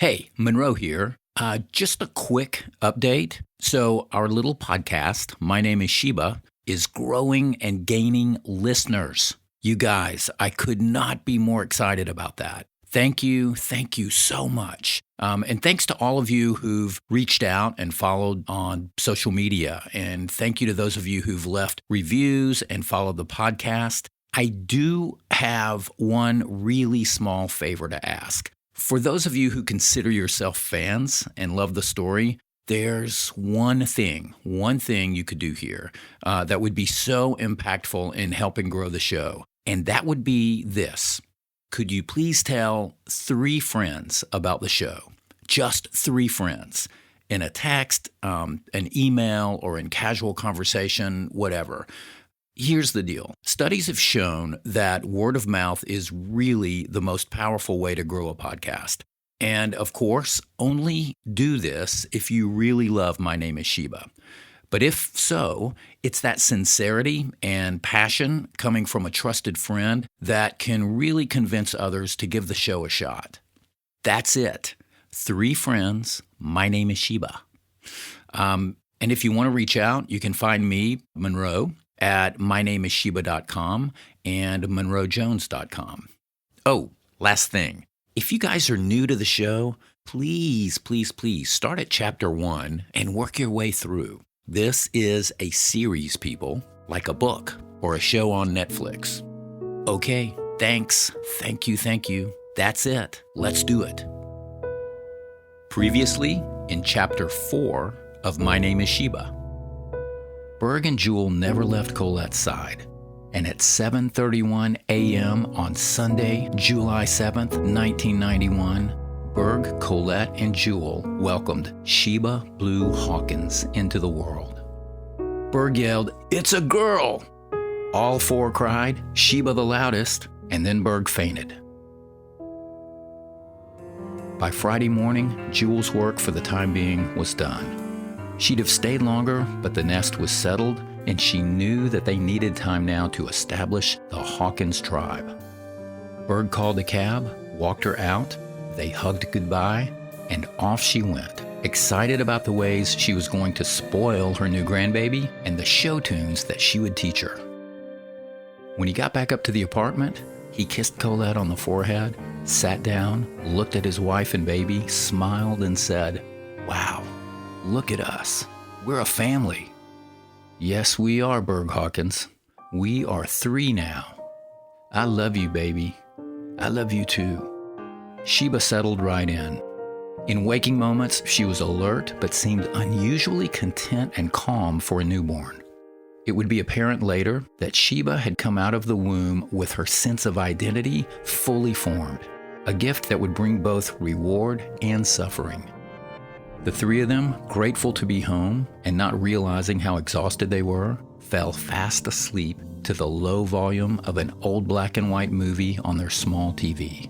Hey, Monroe here. Just a quick update. So, our little podcast, My Name is Sheba, is growing and gaining listeners. You guys, I could not be more excited about that. Thank you so much. And thanks to all of you who've reached out and followed on social media. And thank you to those of you who've left reviews and followed the podcast. I do have one really small favor to ask. For those of you who consider yourself fans and love the story, there's one thing you could do here that would be so impactful in helping grow the show. And that would be this. Could you please tell 3 friends about the show? Just 3 friends. In a text, an email, or in casual conversation, whatever. Here's the deal. Studies have shown that word of mouth is really the most powerful way to grow a podcast. And of course, only do this if you really love My Name is Sheba. But if so, it's that sincerity and passion coming from a trusted friend that can really convince others to give the show a shot. That's it. 3 friends, My Name is Sheba. And if you want to reach out, you can find me, Monroe, at mynameissheba.com and monroejones.com. Oh, last thing. If you guys are new to the show, please start at chapter 1 and work your way through. This is a series, people, like a book or a show on Netflix. Okay, thanks. Thank you. That's it. Let's do it. Previously, in chapter 4 of My Name is Sheba. Berg and Jewel never left Colette's side, and at 7:31 a.m. on Sunday, July 7th, 1991, Berg, Colette, and Jewel welcomed Sheba Blue Hawkins into the world. Berg yelled, "It's a girl!" All 4 cried, Sheba the loudest, and then Berg fainted. By Friday morning, Jewel's work for the time being was done. She'd have stayed longer, but the nest was settled, and she knew that they needed time now to establish the Hawkins tribe. Berg called a cab, walked her out, they hugged goodbye, and off she went, excited about the ways she was going to spoil her new grandbaby and the show tunes that she would teach her. When he got back up to the apartment, he kissed Colette on the forehead, sat down, looked at his wife and baby, smiled, and said, "Wow. Look at us. We're a family." "Yes, we are, Berg Hawkins. We are 3 now. I love you, baby. I love you too." Sheba settled right in. In waking moments, she was alert but seemed unusually content and calm for a newborn. It would be apparent later that Sheba had come out of the womb with her sense of identity fully formed, a gift that would bring both reward and suffering. The 3 of them, grateful to be home and not realizing how exhausted they were, fell fast asleep to the low volume of an old black and white movie on their small TV.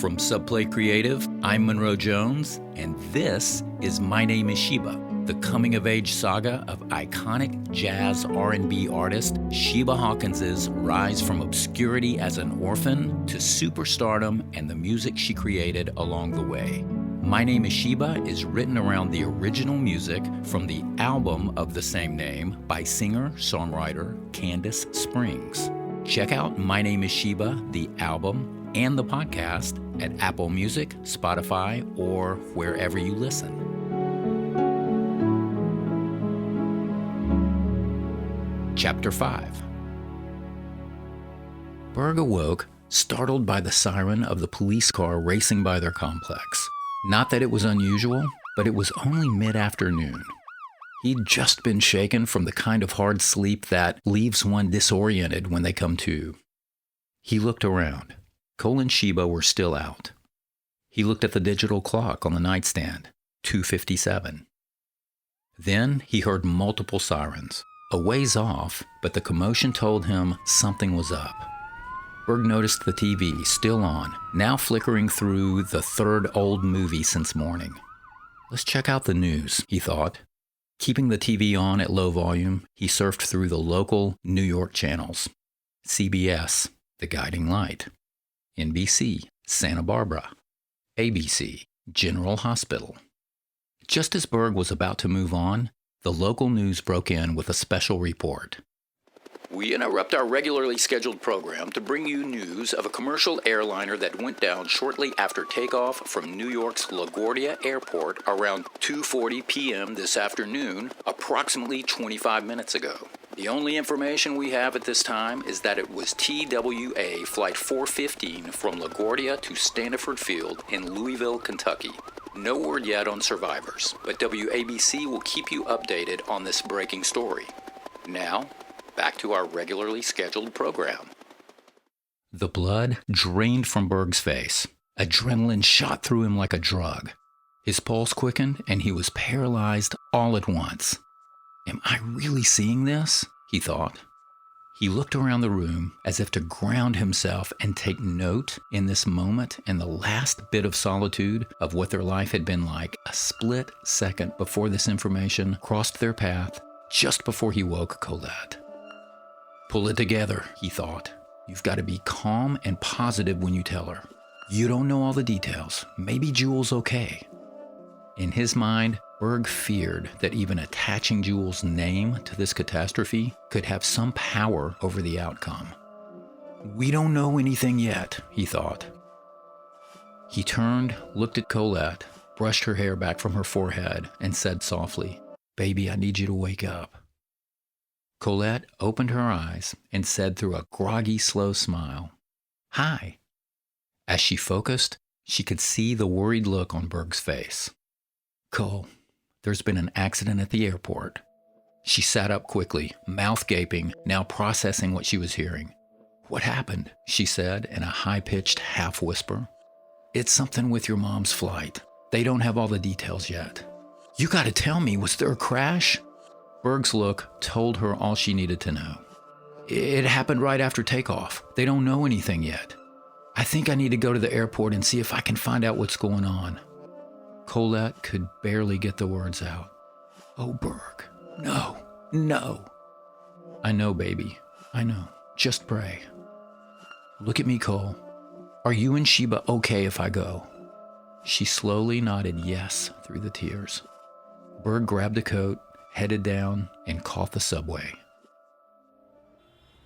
From Subplay Creative, I'm Monroe Jones, and this is My Name is Sheba, the coming-of-age saga of iconic jazz R&B artist Sheba Hawkins' rise from obscurity as an orphan to superstardom and the music she created along the way. My Name is Sheba is written around the original music from the album of the same name by singer-songwriter Kandace Springs. Check out My Name is Sheba, the album, and the podcast at Apple Music, Spotify, or wherever you listen. Chapter 5. Berg awoke, startled by the siren of the police car racing by their complex. Not that it was unusual, but it was only mid-afternoon. He'd just been shaken from the kind of hard sleep that leaves one disoriented when they come to. He looked around. Cole and Sheba were still out. He looked at the digital clock on the nightstand, 2:57. Then he heard multiple sirens, a ways off, but the commotion told him something was up. Berg noticed the TV still on, now flickering through the third old movie since morning. Let's check out the news, he thought. Keeping the TV on at low volume, he surfed through the local New York channels. CBS, The Guiding Light. NBC, Santa Barbara. ABC, General Hospital. Just as Berg was about to move on, the local news broke in with a special report. We interrupt our regularly scheduled program to bring you news of a commercial airliner that went down shortly after takeoff from New York's LaGuardia Airport around 2:40 p.m. this afternoon, approximately 25 minutes ago. The only information we have at this time is that it was TWA Flight 415 from LaGuardia to Standiford Field in Louisville, Kentucky. No word yet on survivors, but WABC will keep you updated on this breaking story. Now, back to our regularly scheduled program. The blood drained from Berg's face. Adrenaline shot through him like a drug. His pulse quickened, and he was paralyzed all at once. Am I really seeing this? He thought. He looked around the room as if to ground himself and take note in this moment and the last bit of solitude of what their life had been like a split second before this information crossed their path just before he woke Colette. Pull it together, he thought. You've got to be calm and positive when you tell her. You don't know all the details. Maybe Jewel's okay. In his mind, Berg feared that even attaching Jewel's name to this catastrophe could have some power over the outcome. We don't know anything yet, he thought. He turned, looked at Colette, brushed her hair back from her forehead, and said softly, Baby, I need you to wake up. Colette opened her eyes and said through a groggy, slow smile, Hi. As she focused, she could see the worried look on Berg's face. Cole, there's been an accident at the airport. She sat up quickly, mouth gaping, now processing what she was hearing. What happened? She said in a high-pitched half-whisper. It's something with your mom's flight. They don't have all the details yet. You gotta tell me, was there a crash? Berg's look told her all she needed to know. It happened right after takeoff. They don't know anything yet. I think I need to go to the airport and see if I can find out what's going on. Colette could barely get the words out. Oh, Berg, no. I know, baby. I know. Just pray. Look at me, Cole. Are you and Sheba okay if I go? She slowly nodded yes through the tears. Berg grabbed a coat, headed down, and caught the subway.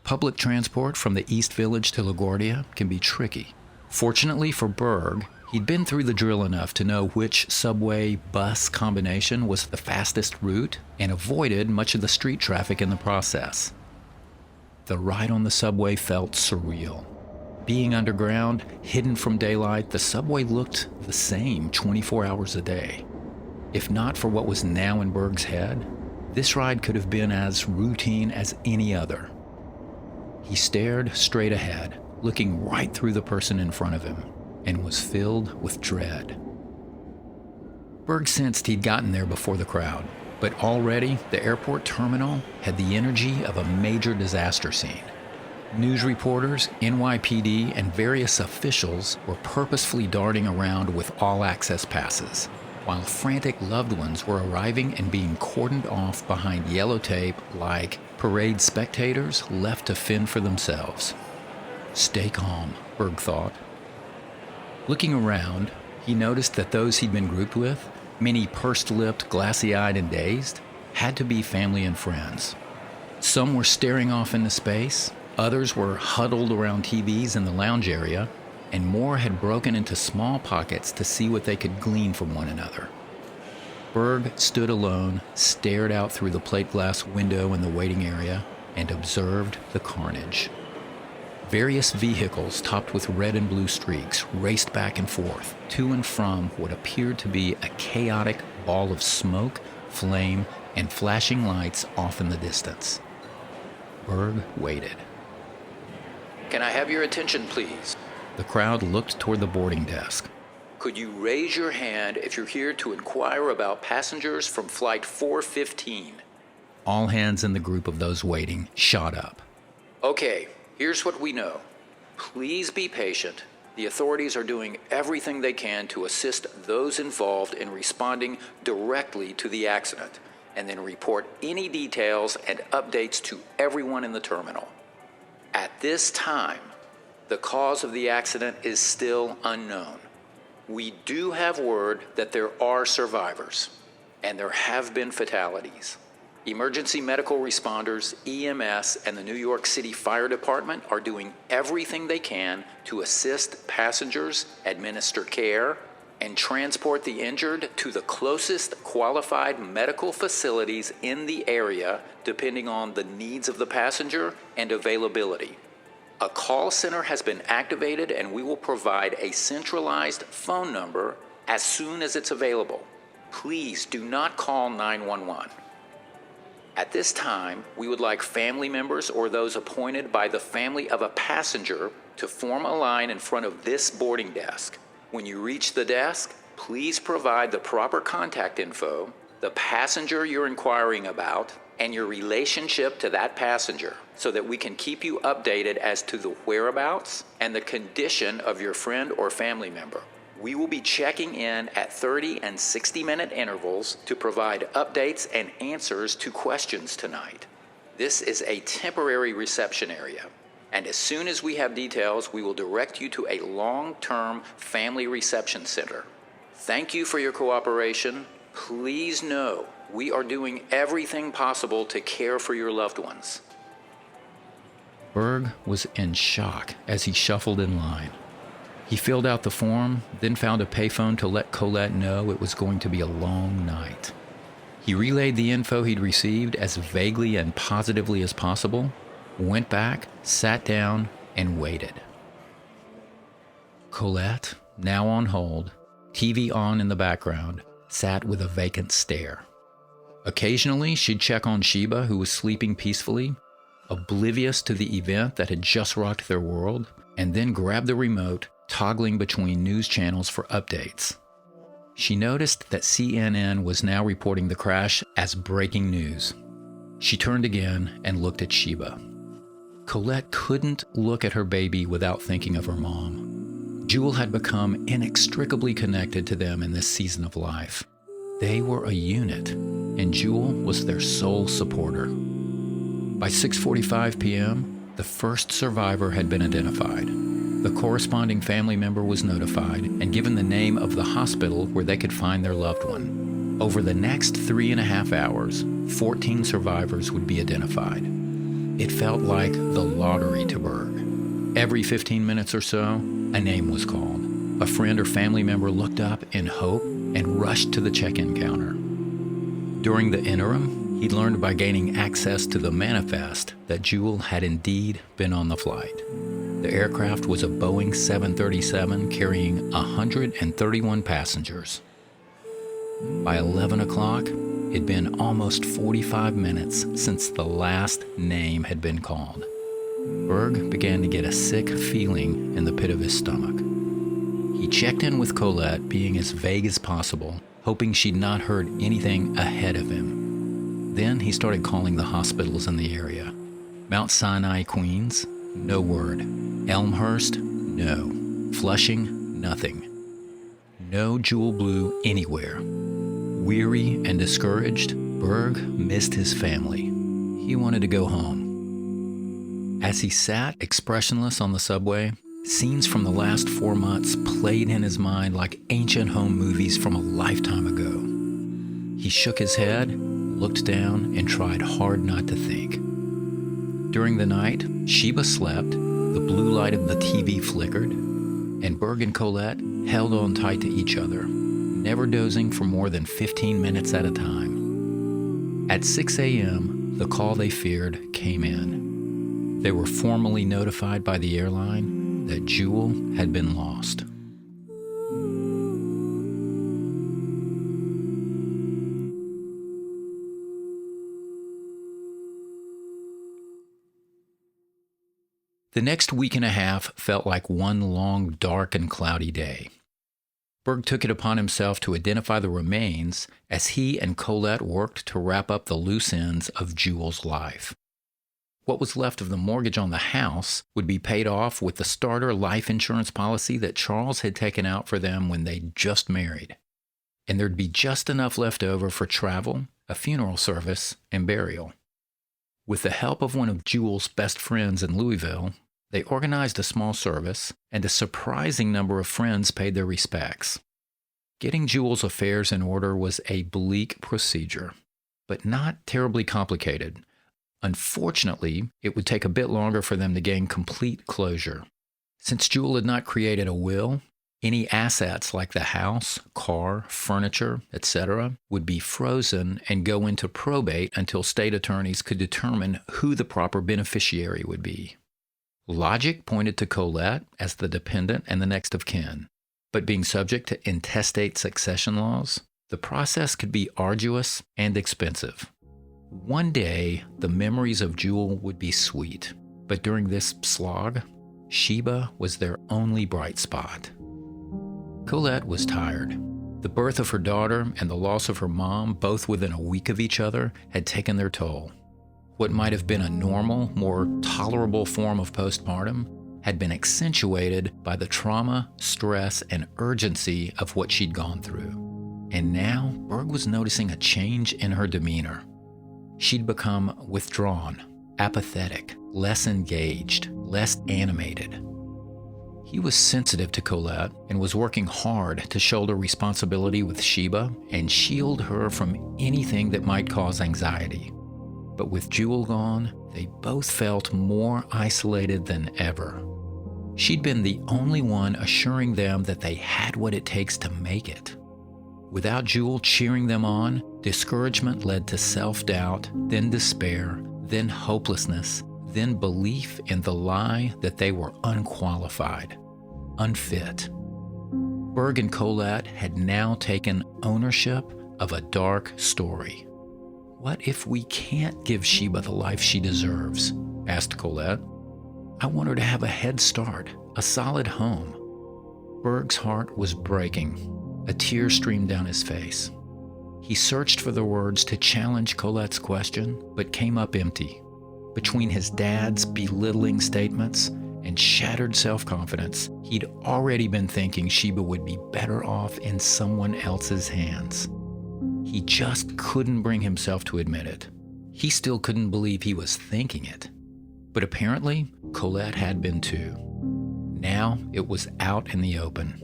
Public transport from the East Village to LaGuardia can be tricky. Fortunately for Berg, he'd been through the drill enough to know which subway-bus combination was the fastest route and avoided much of the street traffic in the process. The ride on the subway felt surreal. Being underground, hidden from daylight, the subway looked the same 24 hours a day. If not for what was now in Berg's head, this ride could have been as routine as any other. He stared straight ahead, looking right through the person in front of him, and was filled with dread. Berg sensed he'd gotten there before the crowd, but already the airport terminal had the energy of a major disaster scene. News reporters, NYPD, and various officials were purposefully darting around with all-access passes, while frantic loved ones were arriving and being cordoned off behind yellow tape like parade spectators left to fend for themselves. Stay calm, Berg thought. Looking around, he noticed that those he'd been grouped with, many pursed-lipped, glassy-eyed, and dazed, had to be family and friends. Some were staring off into space, others were huddled around TVs in the lounge area, and more had broken into small pockets to see what they could glean from one another. Berg stood alone, stared out through the plate glass window in the waiting area, and observed the carnage. Various vehicles topped with red and blue streaks raced back and forth, to and from what appeared to be a chaotic ball of smoke, flame, and flashing lights off in the distance. Berg waited. Can I have your attention, please? The crowd looked toward the boarding desk. Could you raise your hand if you're here to inquire about passengers from Flight 415? All hands in the group of those waiting shot up. Okay, here's what we know. Please be patient. The authorities are doing everything they can to assist those involved in responding directly to the accident, and then report any details and updates to everyone in the terminal. At this time, the cause of the accident is still unknown. We do have word that there are survivors, and there have been fatalities. Emergency medical responders, EMS, and the New York City Fire Department are doing everything they can to assist passengers, administer care, and transport the injured to the closest qualified medical facilities in the area, depending on the needs of the passenger and availability. A call center has been activated, and we will provide a centralized phone number as soon as it's available. Please do not call 911. At this time, we would like family members or those appointed by the family of a passenger to form a line in front of this boarding desk. When you reach the desk, please provide the proper contact info, the passenger you're inquiring about, and your relationship to that passenger, so that we can keep you updated as to the whereabouts and the condition of your friend or family member. We will be checking in at 30 and 60-minute intervals to provide updates and answers to questions tonight. This is a temporary reception area, and as soon as we have details, we will direct you to a long-term family reception center. Thank you for your cooperation. Please know we are doing everything possible to care for your loved ones. Berg was in shock as he shuffled in line. He filled out the form, then found a payphone to let Colette know it was going to be a long night. He relayed the info he'd received as vaguely and positively as possible, went back, sat down, and waited. Colette, now on hold, TV on in the background, sat with a vacant stare. Occasionally, she'd check on Sheba, who was sleeping peacefully, oblivious to the event that had just rocked their world, and then grab the remote, toggling between news channels for updates. She noticed that CNN was now reporting the crash as breaking news. She turned again and looked at Sheba. Colette couldn't look at her baby without thinking of her mom. Jewel had become inextricably connected to them in this season of life. They were a unit, and Jewel was their sole supporter. By 6:45 p.m., the first survivor had been identified. The corresponding family member was notified and given the name of the hospital where they could find their loved one. Over the next 3.5 hours, 14 survivors would be identified. It felt like the lottery to Berg. Every 15 minutes or so, a name was called. A friend or family member looked up in hope and rushed to the check-in counter. During the interim, he'd learned by gaining access to the manifest that Jewel had indeed been on the flight. The aircraft was a Boeing 737 carrying 131 passengers. By 11 o'clock, it'd been almost 45 minutes since the last name had been called. Berg began to get a sick feeling in the pit of his stomach. He checked in with Colette, being as vague as possible, hoping she'd not heard anything ahead of him. Then he started calling the hospitals in the area. Mount Sinai, Queens, no word. Elmhurst, no. Flushing, nothing. No Jewel Blue anywhere. Weary and discouraged, Berg missed his family. He wanted to go home. As he sat expressionless on the subway, scenes from the last 4 months played in his mind like ancient home movies from a lifetime ago. He shook his head, looked down, and tried hard not to think. During the night, Sheba slept, the blue light of the TV flickered, and Berg and Colette held on tight to each other, never dozing for more than 15 minutes at a time. At 6 a.m., the call they feared came in. They were formally notified by the airline that Jewel had been lost. The next week and a half felt like one long, dark and cloudy day. Berg took it upon himself to identify the remains as he and Colette worked to wrap up the loose ends of Jewel's life. What was left of the mortgage on the house would be paid off with the starter life insurance policy that Charles had taken out for them when they just married. And there'd be just enough left over for travel, a funeral service, and burial. With the help of one of Jewel's best friends in Louisville, they organized a small service, and a surprising number of friends paid their respects. Getting Jewel's affairs in order was a bleak procedure, but not terribly complicated. Unfortunately, it would take a bit longer for them to gain complete closure. Since Jewel had not created a will, any assets like the house, car, furniture, etc. would be frozen and go into probate until state attorneys could determine who the proper beneficiary would be. Logic pointed to Colette as the dependent and the next of kin, but being subject to intestate succession laws, the process could be arduous and expensive. One day, the memories of Jewel would be sweet, but during this slog, Sheba was their only bright spot. Colette was tired. The birth of her daughter and the loss of her mom, both within a week of each other, had taken their toll. What might have been a normal, more tolerable form of postpartum had been accentuated by the trauma, stress, and urgency of what she'd gone through. And now, Berg was noticing a change in her demeanor. She'd become withdrawn, apathetic, less engaged, less animated. He was sensitive to Colette and was working hard to shoulder responsibility with Sheba and shield her from anything that might cause anxiety. But with Jewel gone, they both felt more isolated than ever. She'd been the only one assuring them that they had what it takes to make it. Without Jewel cheering them on, discouragement led to self-doubt, then despair, then hopelessness, then belief in the lie that they were unqualified, unfit. Berg and Colette had now taken ownership of a dark story. "What if we can't give Sheba the life she deserves?" asked Colette. "I want her to have a head start, a solid home." Berg's heart was breaking. A tear streamed down his face. He searched for the words to challenge Colette's question, but came up empty. Between his dad's belittling statements and shattered self-confidence, he'd already been thinking Sheba would be better off in someone else's hands. He just couldn't bring himself to admit it. He still couldn't believe he was thinking it. But apparently, Colette had been too. Now it was out in the open.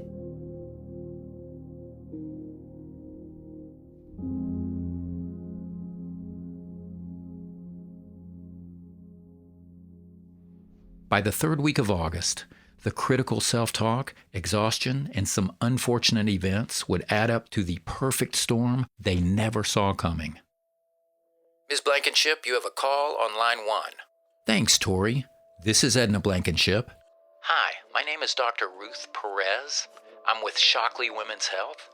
By the third week of August, the critical self-talk, exhaustion, and some unfortunate events would add up to the perfect storm they never saw coming. Ms. Blankenship, you have a call on line 1. Thanks, Tori. This is Edna Blankenship. Hi, my name is Dr. Ruth Perez. I'm with Shockley Women's Health.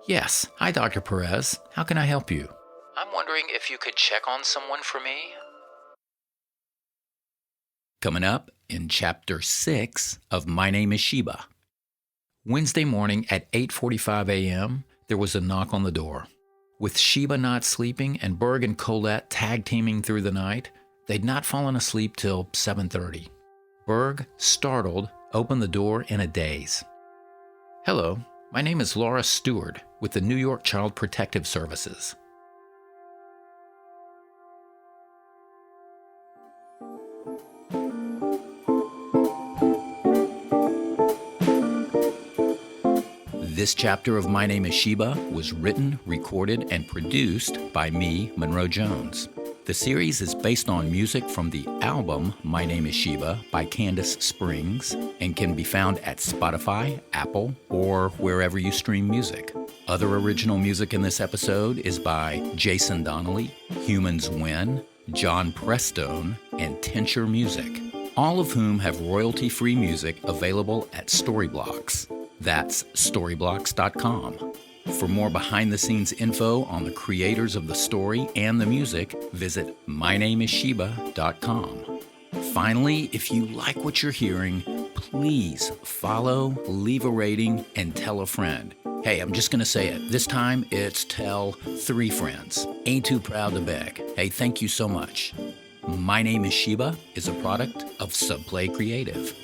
Yes. Hi, Dr. Perez. How can I help you? I'm wondering if you could check on someone for me. Coming up in Chapter 6 of My Name Is Sheba. Wednesday morning at 8:45 a.m., there was a knock on the door. With Sheba not sleeping and Berg and Colette tag-teaming through the night, they'd not fallen asleep till 7:30. Berg, startled, opened the door in a daze. "Hello, my name is Laura Stewart with the New York Child Protective Services." This chapter of My Name Is Sheba was written, recorded, and produced by me, Monroe Jones. The series is based on music from the album My Name Is Sheba by Kandace Springs and can be found at Spotify, Apple, or wherever you stream music. Other original music in this episode is by Jason Donnelly, Humans Win, John Prestone, and Tincture Music, all of whom have royalty-free music available at Storyblocks. That's storyblocks.com. For more behind-the-scenes info on the creators of the story and the music, visit mynamessheba.com. Finally, if you like what you're hearing, please follow, leave a rating, and tell a friend. Hey, I'm just going to say it. This time, it's tell 3 friends. Ain't too proud to beg. Hey, thank you so much. My Name is Sheba is a product of Subplay Creative.